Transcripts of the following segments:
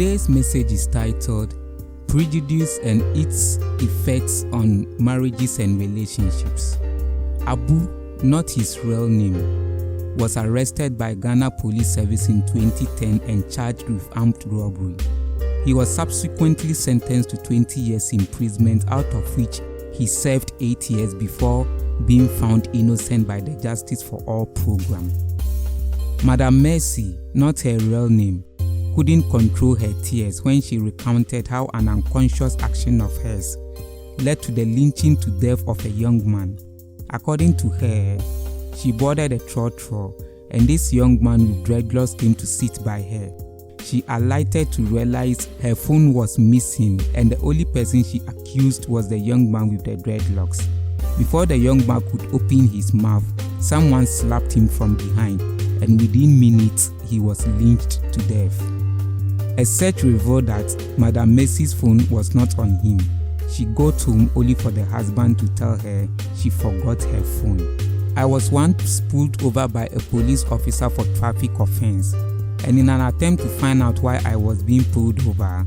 Today's message is titled Prejudice and its Effects on Marriages and Relationships. Abu, not his real name, was arrested by Ghana Police Service in 2010 and charged with armed robbery. He was subsequently sentenced to 20 years imprisonment, out of which he served 8 years before being found innocent by the Justice for All program. Madam Mercy, not her real name, couldn't control her tears when she recounted how an unconscious action of hers led to the lynching to death of a young man. According to her, she boarded a trotro and this young man with dreadlocks came to sit by her. She alighted to realize her phone was missing and the only person she accused was the young man with the dreadlocks. Before the young man could open his mouth, someone slapped him from behind and within minutes he was lynched to death. A search revealed that Madam Mercy's phone was not on him. She got home only for the husband to tell her she forgot her phone. I was once pulled over by a police officer for traffic offense, and in an attempt to find out why I was being pulled over,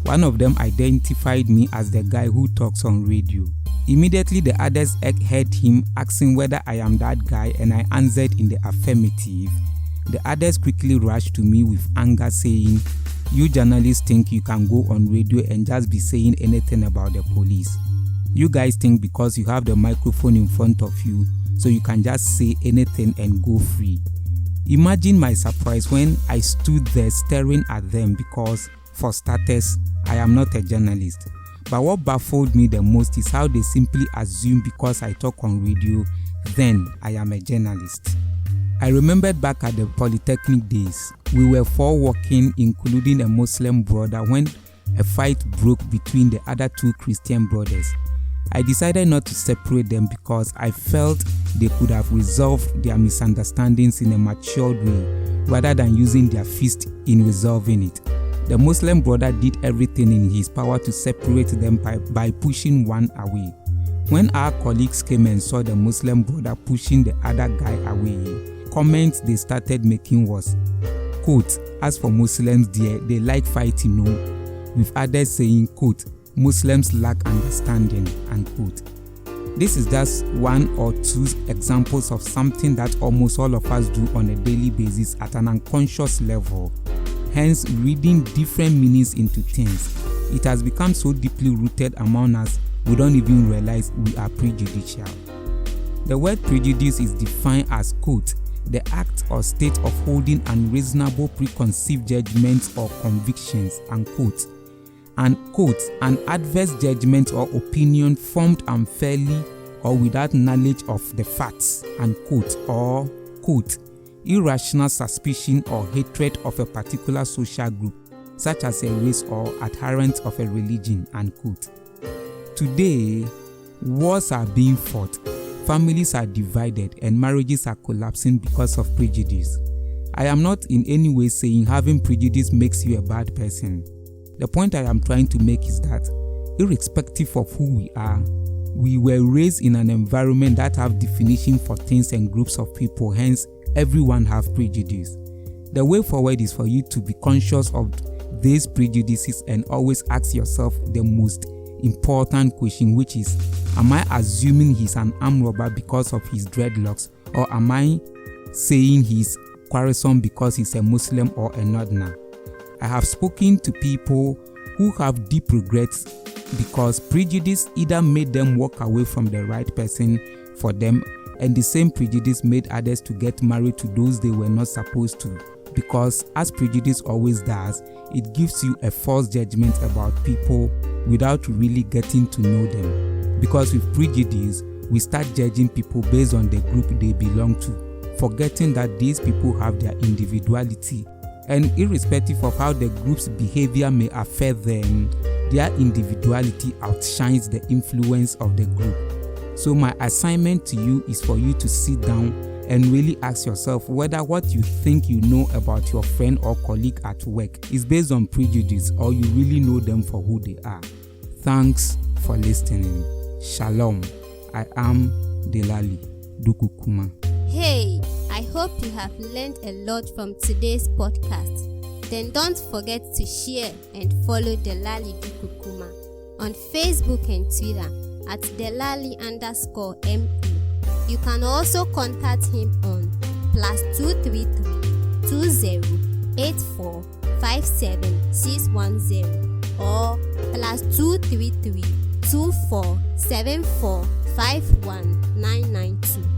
one of them identified me as the guy who talks on radio. Immediately the others heard him asking whether I am that guy and I answered in the affirmative. The others quickly rushed to me with anger saying, "You journalists think you can go on radio and just be saying anything about the police. You guys think because you have the microphone in front of you, so you can just say anything and go free." Imagine my surprise when I stood there staring at them because, for starters, I am not a journalist. But what baffled me the most is how they simply assume because I talk on radio, then I am a journalist. I remembered back at the Polytechnic days, we were 4 working, including a Muslim brother, when a fight broke between the other 2 Christian brothers. I decided not to separate them because I felt they could have resolved their misunderstandings in a matured way rather than using their fist in resolving it. The Muslim brother did everything in his power to separate them by pushing one away. When our colleagues came and saw the Muslim brother pushing the other guy away, comments they started making was, quote, "As for Muslims dear, they like fighting, no," with others saying, quote, "Muslims lack understanding," unquote. This is just one or two examples of something that almost all of us do on a daily basis at an unconscious level. Hence, reading different meanings into things. It has become so deeply rooted among us, we don't even realize we are prejudicial. The word prejudice is defined as, quote, "the act or state of holding unreasonable preconceived judgments or convictions," unquote, and, quote, "an adverse judgment or opinion formed unfairly or without knowledge of the facts," unquote, or, quote, "irrational suspicion or hatred of a particular social group, such as a race or adherent of a religion," unquote. Today, wars are being fought, families are divided, and marriages are collapsing because of prejudice. I am not in any way saying having prejudice makes you a bad person. The point I am trying to make is that, irrespective of who we are, we were raised in an environment that have definition for things and groups of people, hence everyone have prejudice. The way forward is for you to be conscious of these prejudices and always ask yourself the most important question, which is, am I assuming he's an armed robber because of his dreadlocks, or am I saying he's quarrelsome because he's a Muslim or a Northerner? I have spoken to people who have deep regrets because prejudice either made them walk away from the right person for them, and the same prejudice made others to get married to those they were not supposed to. Because, as prejudice always does, it gives you a false judgment about people without really getting to know them. Because with prejudice, we start judging people based on the group they belong to, forgetting that these people have their individuality, and irrespective of how the group's behavior may affect them, their individuality outshines the influence of the group. So my assignment to you is for you to sit down and really ask yourself whether what you think you know about your friend or colleague at work is based on prejudice or you really know them for who they are. Thanks for listening. Shalom. I am Delali, Duku-Kumah. Hey, I hope you have learned a lot from today's podcast. Then don't forget to share and follow Delali Duku-Kumah on Facebook and Twitter at Delali_ME. You can also contact him on +233 20 84 57 610 or +233 24 74 51 992.